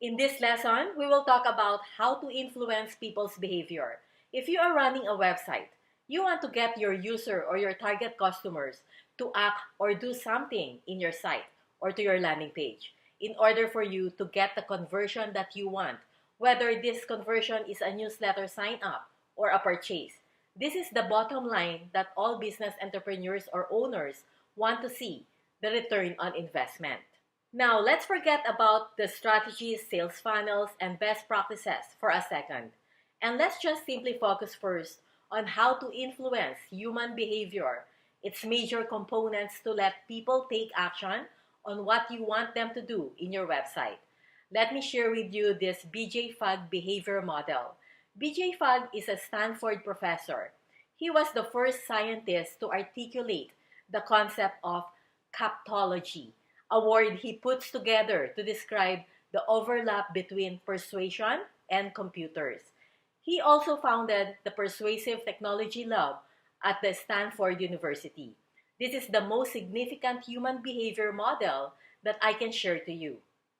In this lesson, we will talk about how to influence people's behavior. If you are running a website, you want to get your user or your target customers to act or do something in your site or to your landing page in order for you to get the conversion that you want, whether this conversion is a newsletter sign up or a purchase. This is the bottom line that all business entrepreneurs or owners want to see, the return on investment. Now, let's forget about the strategies, sales funnels, and best practices for a second. And let's just simply focus first on how to influence human behavior, its major components to let people take action on what you want them to do in your website. Let me share with you this BJ Fogg behavior model. BJ Fogg is a Stanford professor. He was the first scientist to articulate the concept of captology, a word he puts together to describe the overlap between persuasion and computers. He also founded the Persuasive Technology Lab at the Stanford University. This is the most significant human behavior model that I can share to you.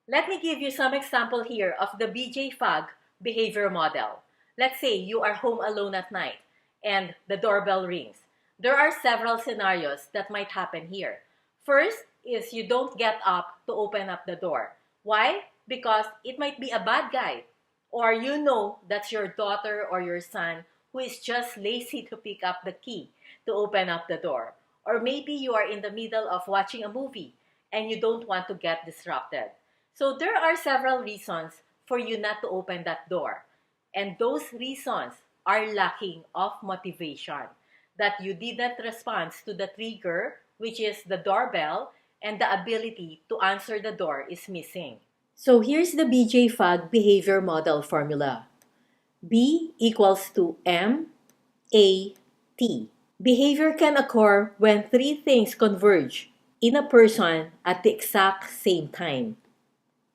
Let me give you some example here of the BJ Fogg behavior model. Let's say you are home alone at night and the doorbell rings. There are several scenarios that might happen here. First is you don't get up to open up the door. Why? Because it might be a bad guy, or you know that's your daughter or your son who is just lazy to pick up the key to open up the door. Or maybe you are in the middle of watching a movie and you don't want to get disrupted. So there are several reasons for you not to open that door. And those reasons are lacking of motivation, that you didn't respond to the trigger, which is the doorbell, and the ability to answer the door is missing. So here's the BJ Fogg behavior model formula. B equals to M, A, T. Behavior can occur when three things converge in a person at the exact same time.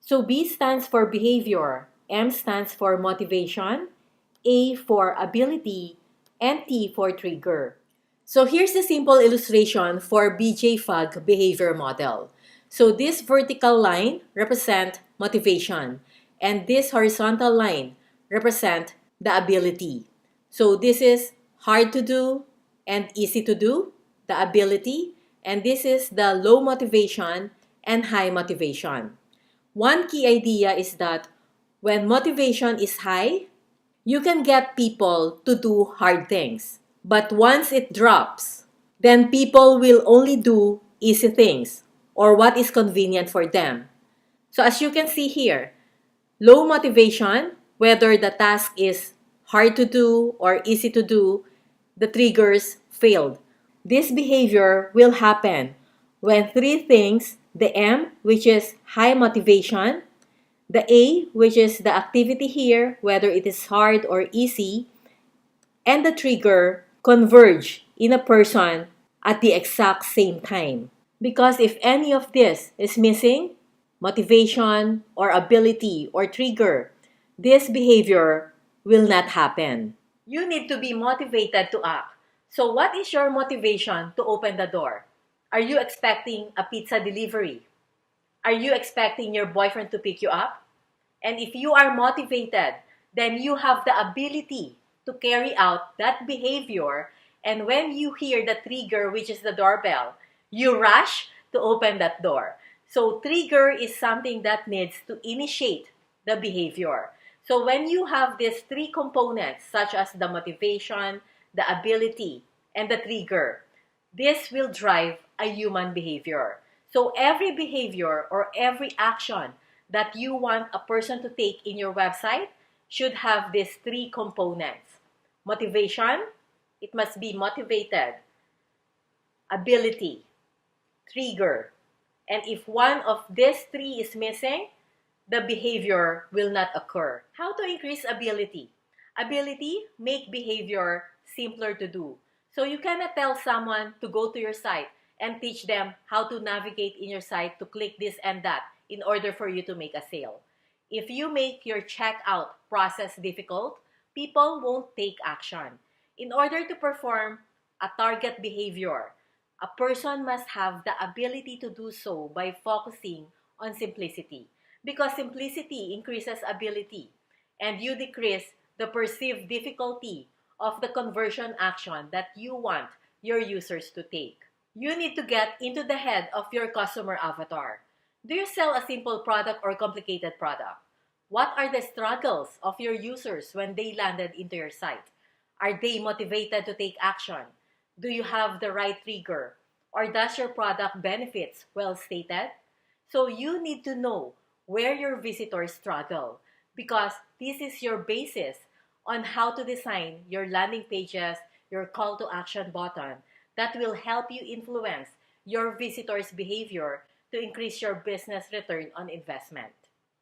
So B stands for behavior, M stands for motivation, A for ability, and T for trigger. So here's the simple illustration for BJ Fogg behavior model. So this vertical line represents motivation, and this horizontal line represents the ability. So this is hard to do and easy to do, the ability, and this is the low motivation and high motivation. One key idea is that when motivation is high, you can get people to do hard things. But once it drops, then people will only do easy things or what is convenient for them. So as you can see here, low motivation, whether the task is hard to do or easy to do, the triggers failed. This behavior will happen when three things, the M, which is high motivation, the A, which is the activity here, whether it is hard or easy, and the trigger converge in a person at the exact same time. Because if any of this is missing, motivation or ability or trigger, this behavior will not happen. You need to be motivated to act. So what is your motivation to open the door? Are you expecting a pizza delivery? Are you expecting your boyfriend to pick you up? And if you are motivated, then you have the ability to carry out that behavior, and when you hear the trigger, which is the doorbell, you rush to open that door. So trigger is something that needs to initiate the behavior. So when you have these three components, such as the motivation, the ability, and the trigger, this will drive a human behavior. So every behavior or every action that you want a person to take in your website should have these three components. Motivation, it must be motivated. Ability, trigger. And if one of these three is missing, the behavior will not occur. How to increase ability? Ability, make behavior simpler to do. So you cannot tell someone to go to your site and teach them how to navigate in your site to click this and that in order for you to make a sale. If you make your checkout process difficult, people won't take action. In order to perform a target behavior, a person must have the ability to do so by focusing on simplicity. because simplicity increases ability and you decrease the perceived difficulty of the conversion action that you want your users to take. You need to get into the head of your customer avatar. Do you sell a simple product or complicated product? What are the struggles of your users when they landed into your site? Are they motivated to take action? Do you have the right trigger? Or does your product benefits well stated? So you need to know where your visitors struggle because this is your basis on how to design your landing pages, your call to action button that will help you influence your visitors' behavior to increase your business return on investment.